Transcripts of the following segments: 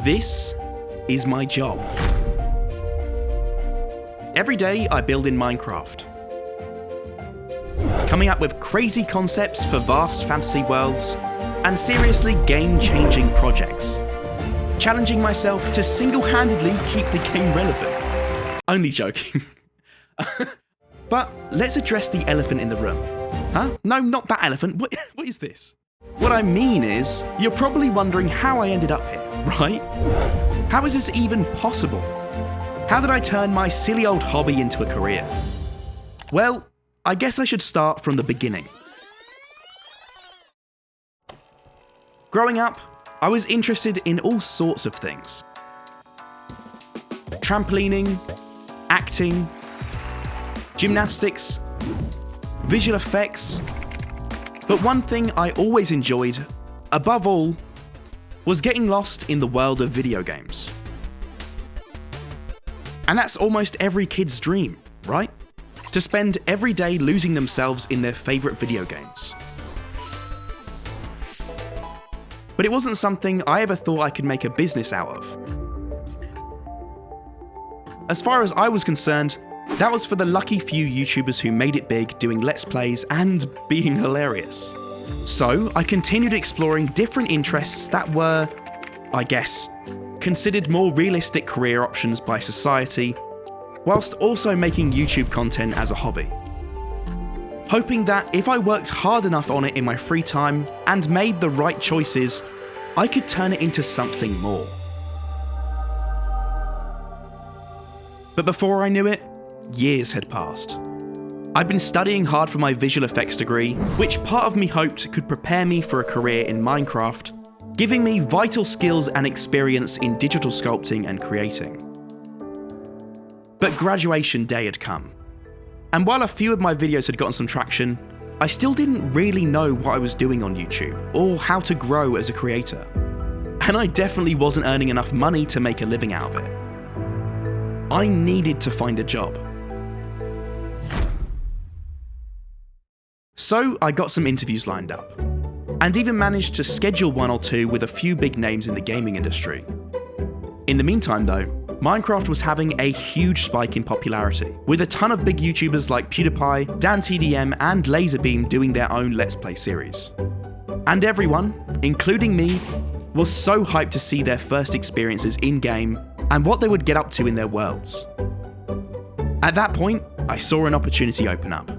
This is my job. Every day I build in Minecraft, coming up with crazy concepts for vast fantasy worlds and seriously game-changing projects, challenging myself to single-handedly keep the game relevant. Only joking. But let's address the elephant in the room. Huh? No, not that elephant. What is this? What I mean is, you're probably wondering how I ended up here, right? How is this even possible? How did I turn my silly old hobby into a career? Well, I guess I should start from the beginning. Growing up, I was interested in all sorts of things. Trampolining, acting, gymnastics, visual effects. But one thing I always enjoyed, above all, was getting lost in the world of video games. And that's almost every kid's dream, right? To spend every day losing themselves in their favourite video games. But it wasn't something I ever thought I could make a business out of. As far as I was concerned, that was for the lucky few YouTubers who made it big doing Let's Plays and being hilarious. So I continued exploring different interests that were, I guess, considered more realistic career options by society, whilst also making YouTube content as a hobby. Hoping that if I worked hard enough on it in my free time and made the right choices, I could turn it into something more. But before I knew it, years had passed. I'd been studying hard for my visual effects degree, which part of me hoped could prepare me for a career in Minecraft, giving me vital skills and experience in digital sculpting and creating. But graduation day had come, and while a few of my videos had gotten some traction, I still didn't really know what I was doing on YouTube, or how to grow as a creator. And I definitely wasn't earning enough money to make a living out of it. I needed to find a job. So I got some interviews lined up, and even managed to schedule one or two with a few big names in the gaming industry. In the meantime though, Minecraft was having a huge spike in popularity, with a ton of big YouTubers like PewDiePie, DanTDM and LaserBeam doing their own Let's Play series. And everyone, including me, was so hyped to see their first experiences in-game and what they would get up to in their worlds. At that point, I saw an opportunity open up.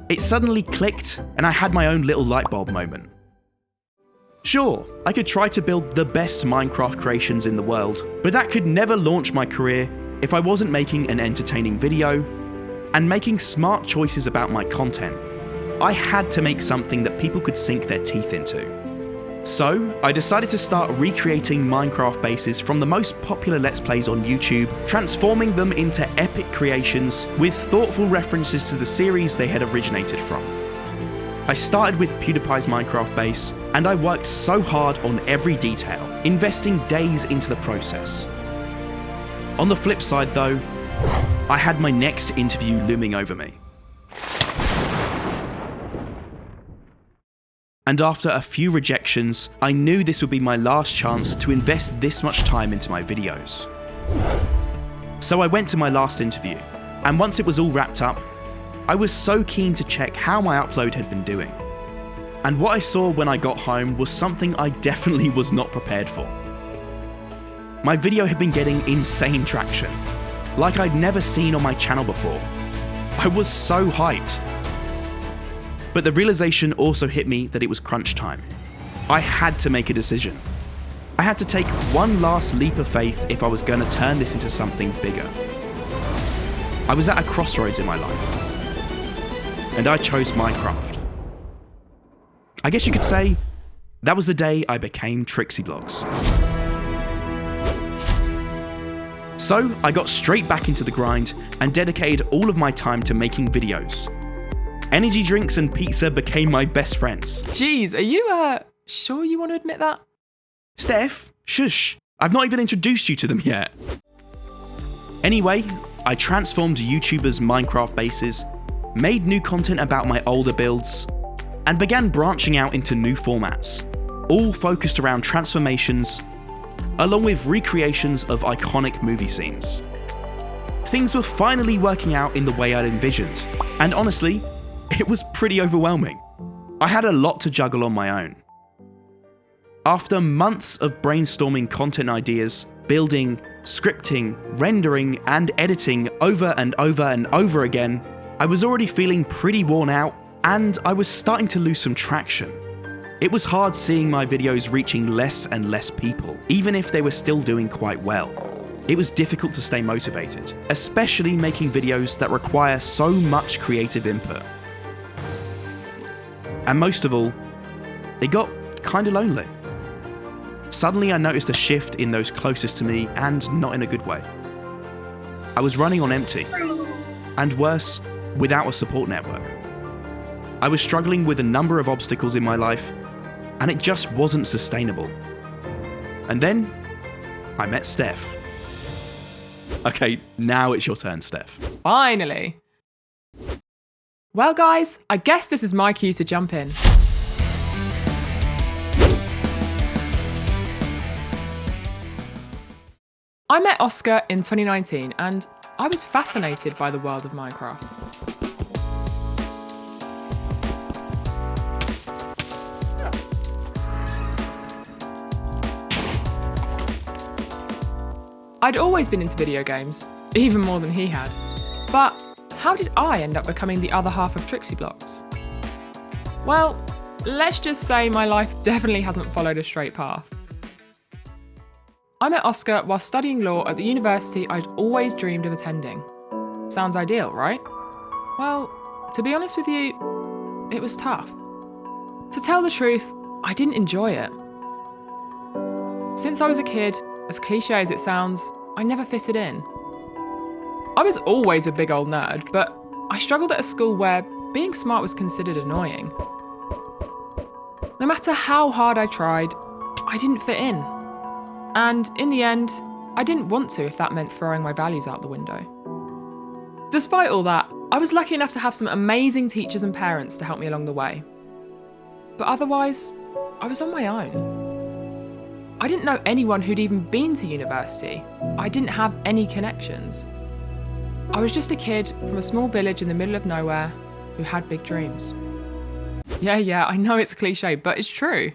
It suddenly clicked, and I had my own little lightbulb moment. Sure, I could try to build the best Minecraft creations in the world, but that could never launch my career if I wasn't making an entertaining video and making smart choices about my content. I had to make something that people could sink their teeth into. So, I decided to start recreating Minecraft bases from the most popular Let's Plays on YouTube, transforming them into epic creations with thoughtful references to the series they had originated from. I started with PewDiePie's Minecraft base, and I worked so hard on every detail, investing days into the process. On the flip side though, I had my next interview looming over me. And after a few rejections, I knew this would be my last chance to invest this much time into my videos. So I went to my last interview, and once it was all wrapped up, I was so keen to check how my upload had been doing. And what I saw when I got home was something I definitely was not prepared for. My video had been getting insane traction, like I'd never seen on my channel before. I was so hyped. But the realization also hit me that it was crunch time. I had to make a decision. I had to take one last leap of faith if I was going to turn this into something bigger. I was at a crossroads in my life, and I chose Minecraft. I guess you could say that was the day I became TrixyBlox. So I got straight back into the grind and dedicated all of my time to making videos. Energy drinks and pizza became my best friends. Jeez, are you, sure you want to admit that? Steph, shush, I've not even introduced you to them yet. Anyway, I transformed YouTubers' Minecraft bases, made new content about my older builds, and began branching out into new formats, all focused around transformations, along with recreations of iconic movie scenes. Things were finally working out in the way I'd envisioned, and honestly, it was pretty overwhelming. I had a lot to juggle on my own. After months of brainstorming content ideas, building, scripting, rendering, and editing over and over and over again, I was already feeling pretty worn out, and I was starting to lose some traction. It was hard seeing my videos reaching less and less people, even if they were still doing quite well. It was difficult to stay motivated, especially making videos that require so much creative input. And most of all, it got kinda lonely. Suddenly I noticed a shift in those closest to me, and not in a good way. I was running on empty, and worse, without a support network. I was struggling with a number of obstacles in my life, and it just wasn't sustainable. And then, I met Steph. Okay, now it's your turn, Steph. Finally. Well, guys, I guess this is my cue to jump in. I met Oscar in 2019, and I was fascinated by the world of Minecraft. I'd always been into video games, even more than he had. But how did I end up becoming the other half of TrixyBlox? Well, let's just say my life definitely hasn't followed a straight path. I met Oscar while studying law at the university I'd always dreamed of attending. Sounds ideal, right? Well, to be honest with you, it was tough. To tell the truth, I didn't enjoy it. Since I was a kid, as cliche as it sounds, I never fitted in. I was always a big old nerd, but I struggled at a school where being smart was considered annoying. No matter how hard I tried, I didn't fit in. And in the end, I didn't want to if that meant throwing my values out the window. Despite all that, I was lucky enough to have some amazing teachers and parents to help me along the way. But otherwise, I was on my own. I didn't know anyone who'd even been to university. I didn't have any connections. I was just a kid from a small village in the middle of nowhere who had big dreams. Yeah, I know it's cliche, but it's true.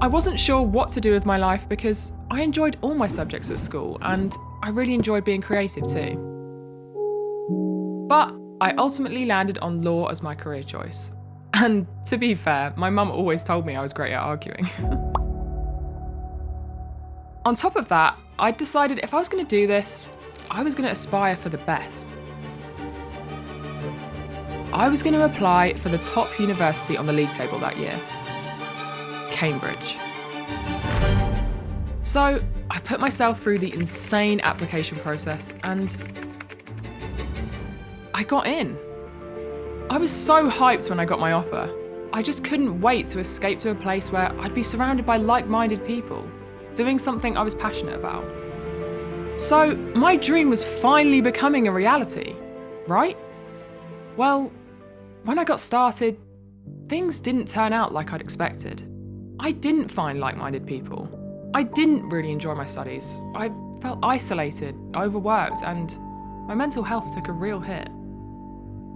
I wasn't sure what to do with my life because I enjoyed all my subjects at school and I really enjoyed being creative too. But I ultimately landed on law as my career choice. And to be fair, my mum always told me I was great at arguing. On top of that, I decided if I was going to do this, I was going to aspire for the best. I was going to apply for the top university on the league table that year. Cambridge. So I put myself through the insane application process and I got in. I was so hyped when I got my offer. I just couldn't wait to escape to a place where I'd be surrounded by like-minded people, doing something I was passionate about. So my dream was finally becoming a reality, right? Well, when I got started, things didn't turn out like I'd expected. I didn't find like-minded people. I didn't really enjoy my studies. I felt isolated, overworked, and my mental health took a real hit.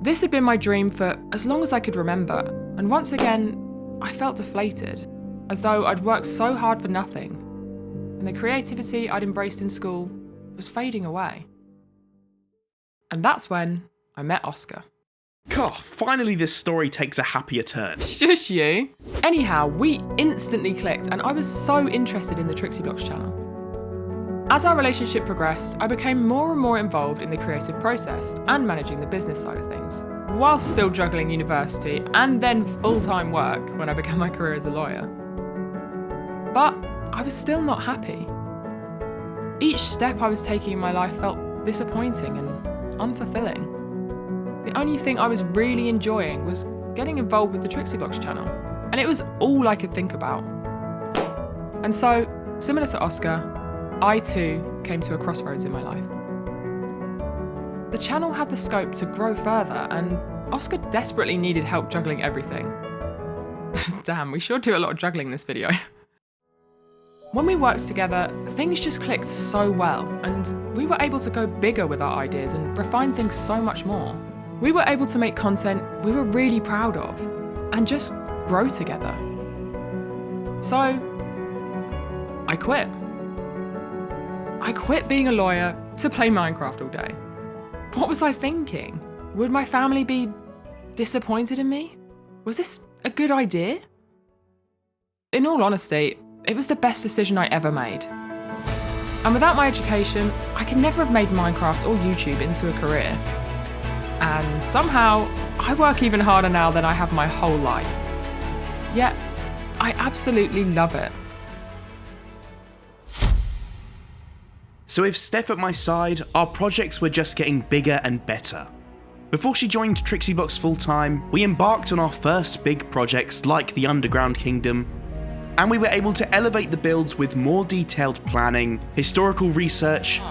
This had been my dream for as long as I could remember, and once again, I felt deflated, as though I'd worked so hard for nothing, and the creativity I'd embraced in school was fading away. And that's when I met Oscar. God, finally this story takes a happier turn. Shush you. Anyhow, we instantly clicked and I was so interested in the TrixyBlox channel. As our relationship progressed, I became more and more involved in the creative process and managing the business side of things, whilst still juggling university and then full-time work when I began my career as a lawyer. But I was still not happy. Each step I was taking in my life felt disappointing and unfulfilling. The only thing I was really enjoying was getting involved with the TrixyBlox channel, and it was all I could think about. And so, similar to Oscar, I too came to a crossroads in my life. The channel had the scope to grow further, and Oscar desperately needed help juggling everything. Damn, we sure do a lot of juggling in this video. When we worked together, things just clicked so well, and we were able to go bigger with our ideas and refine things so much more. We were able to make content we were really proud of, and just grow together. So, I quit. I quit being a lawyer to play Minecraft all day. What was I thinking? Would my family be disappointed in me? Was this a good idea? In all honesty, it was the best decision I ever made. And without my education, I could never have made Minecraft or YouTube into a career. And somehow, I work even harder now than I have my whole life. Yet, I absolutely love it. So with Steph at my side, our projects were just getting bigger and better. Before she joined TrixyBlox full-time, we embarked on our first big projects like the Underground Kingdom, and we were able to elevate the builds with more detailed planning, historical research,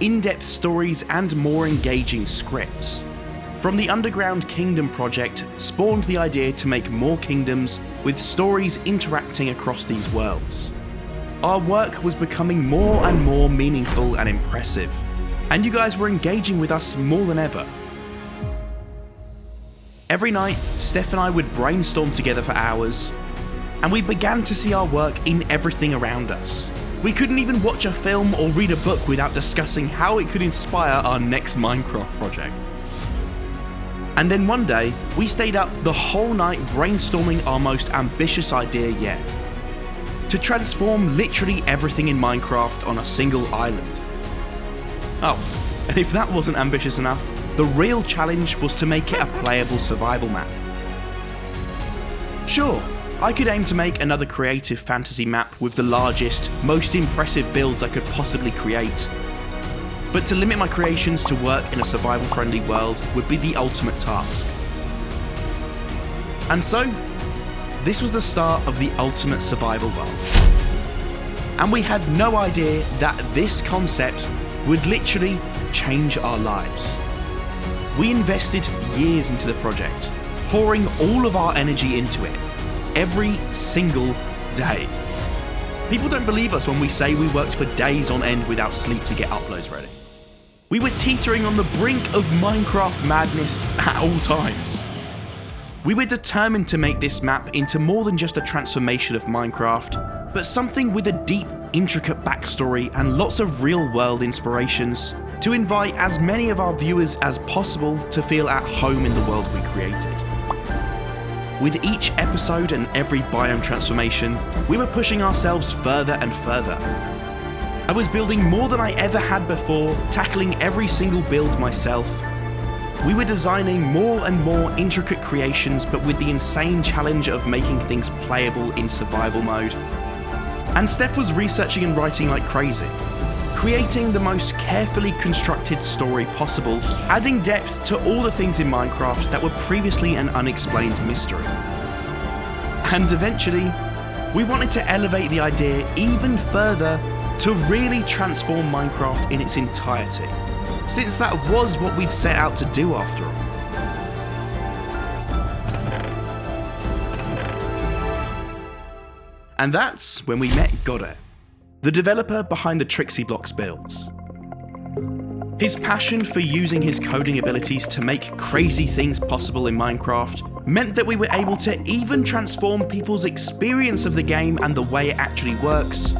in-depth stories, and more engaging scripts. From the Underground Kingdom project spawned the idea to make more kingdoms with stories interacting across these worlds. Our work was becoming more and more meaningful and impressive, and you guys were engaging with us more than ever. Every night, Steph and I would brainstorm together for hours, and we began to see our work in everything around us. We couldn't even watch a film or read a book without discussing how it could inspire our next Minecraft project. And then one day, we stayed up the whole night brainstorming our most ambitious idea yet. To transform literally everything in Minecraft on a single island. Oh, and if that wasn't ambitious enough, the real challenge was to make it a playable survival map. Sure, I could aim to make another creative fantasy map with the largest, most impressive builds I could possibly create. But to limit my creations to work in a survival-friendly world would be the ultimate task. And so, this was the start of the ultimate survival world. And we had no idea that this concept would literally change our lives. We invested years into the project, pouring all of our energy into it, every single day. People don't believe us when we say we worked for days on end without sleep to get uploads ready. We were teetering on the brink of Minecraft madness at all times. We were determined to make this map into more than just a transformation of Minecraft, but something with a deep, intricate backstory and lots of real-world inspirations to invite as many of our viewers as possible to feel at home in the world we created. With each episode and every biome transformation, we were pushing ourselves further and further. I was building more than I ever had before, tackling every single build myself. We were designing more and more intricate creations, but with the insane challenge of making things playable in survival mode. And Steph was researching and writing like crazy, creating the most carefully constructed story possible, adding depth to all the things in Minecraft that were previously an unexplained mystery. And eventually, we wanted to elevate the idea even further to really transform Minecraft in its entirety, since that was what we'd set out to do after all. And that's when we met Godde, the developer behind the TrixyBlox builds. His passion for using his coding abilities to make crazy things possible in Minecraft meant that we were able to even transform people's experience of the game and the way it actually works,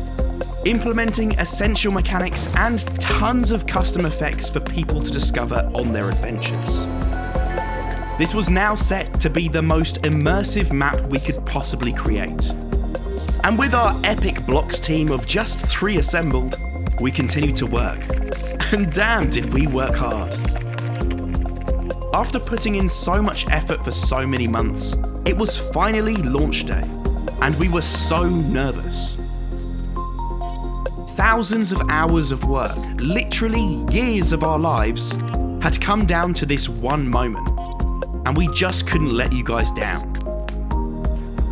implementing essential mechanics and tons of custom effects for people to discover on their adventures. This was now set to be the most immersive map we could possibly create. And with our epic blocks team of just 3 assembled, we continued to work. And damn did we work hard. After putting in so much effort for so many months, it was finally launch day, and we were so nervous. Thousands of hours of work, literally years of our lives, had come down to this one moment, and we just couldn't let you guys down.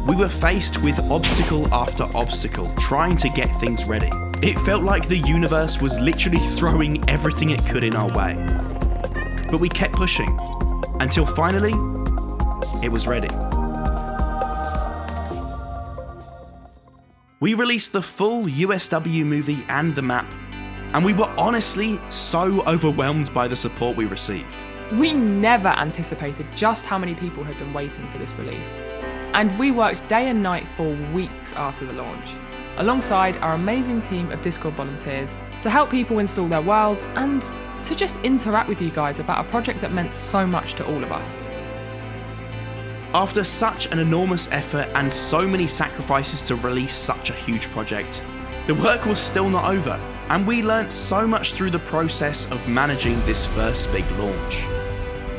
We were faced with obstacle after obstacle, trying to get things ready. It felt like the universe was literally throwing everything it could in our way. But we kept pushing, until finally, it was ready. we released the full USW movie and the map, and we were honestly so overwhelmed by the support we received. We never anticipated just how many people had been waiting for this release. And we worked day and night for weeks after the launch, alongside our amazing team of Discord volunteers to help people install their worlds and to just interact with you guys about a project that meant so much to all of us. After such an enormous effort and so many sacrifices to release such a huge project, the work was still not over, and we learnt so much through the process of managing this first big launch.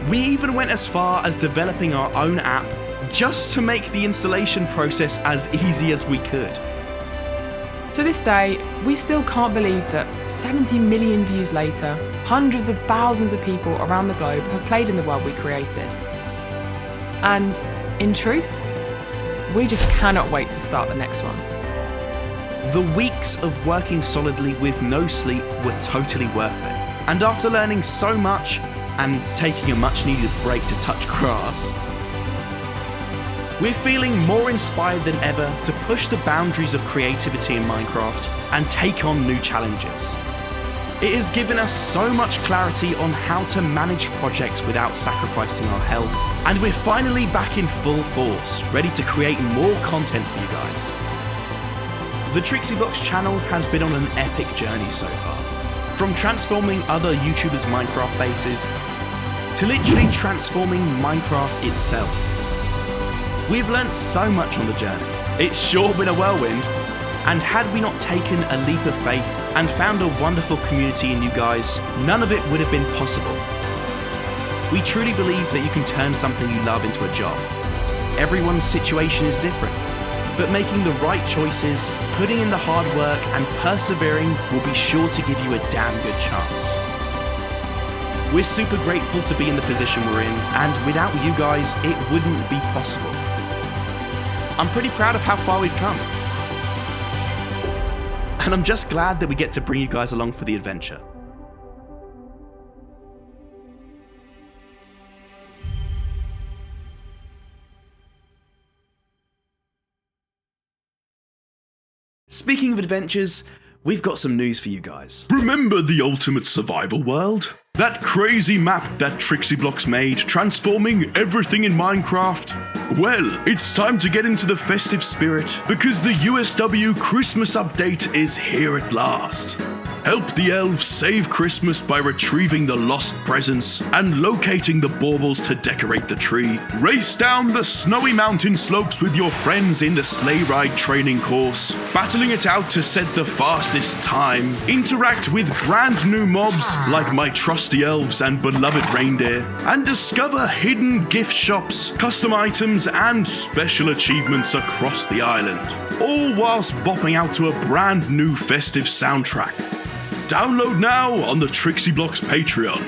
We even went as far as developing our own app just to make the installation process as easy as we could. To this day, we still can't believe that 70 million views later, hundreds of thousands of people around the globe have played in the world we created. And in truth, we just cannot wait to start the next one. The weeks of working solidly with no sleep were totally worth it. And after learning so much and taking a much needed break to touch grass, we're feeling more inspired than ever to push the boundaries of creativity in Minecraft and take on new challenges. It has given us so much clarity on how to manage projects without sacrificing our health, and we're finally back in full force, ready to create more content for you guys. The TrixyBlox channel has been on an epic journey so far, from transforming other YouTubers' Minecraft bases to literally transforming Minecraft itself. We've learnt so much on the journey. It's sure been a whirlwind, and had we not taken a leap of faith and found a wonderful community in you guys, none of it would have been possible. We truly believe that you can turn something you love into a job. Everyone's situation is different, but making the right choices, putting in the hard work, and persevering will be sure to give you a damn good chance. We're super grateful to be in the position we're in, and without you guys, it wouldn't be possible. I'm pretty proud of how far we've come. And I'm just glad that we get to bring you guys along for the adventure. Speaking of adventures, we've got some news for you guys. Remember the ultimate survival world? That crazy map that TrixyBlox made, transforming everything in Minecraft? Well, it's time to get into the festive spirit, because the USW Christmas update is here at last. Help the elves save Christmas by retrieving the lost presents and locating the baubles to decorate the tree. Race down the snowy mountain slopes with your friends in the sleigh ride training course, battling it out to set the fastest time. Interact with brand new mobs like my trusty elves and beloved reindeer, and discover hidden gift shops, custom items, and special achievements across the island. All whilst bopping out to a brand new festive soundtrack. Download now on the TrixyBlox Patreon.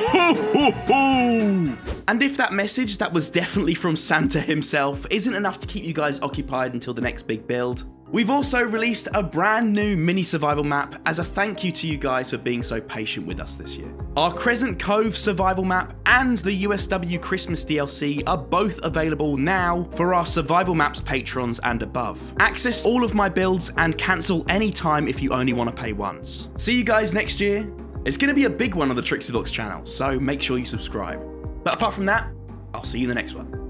Ho ho ho! And if that message that was definitely from Santa himself isn't enough to keep you guys occupied until the next big build, we've also released a brand new mini survival map as a thank you to you guys for being so patient with us this year. Our Crescent Cove survival map and the USW Christmas DLC are both available now for our survival maps patrons and above. Access all of my builds and cancel anytime if you only want to pay once. See you guys next year. It's going to be a big one on the TrixyBlox channel, so make sure you subscribe. But apart from that, I'll see you in the next one.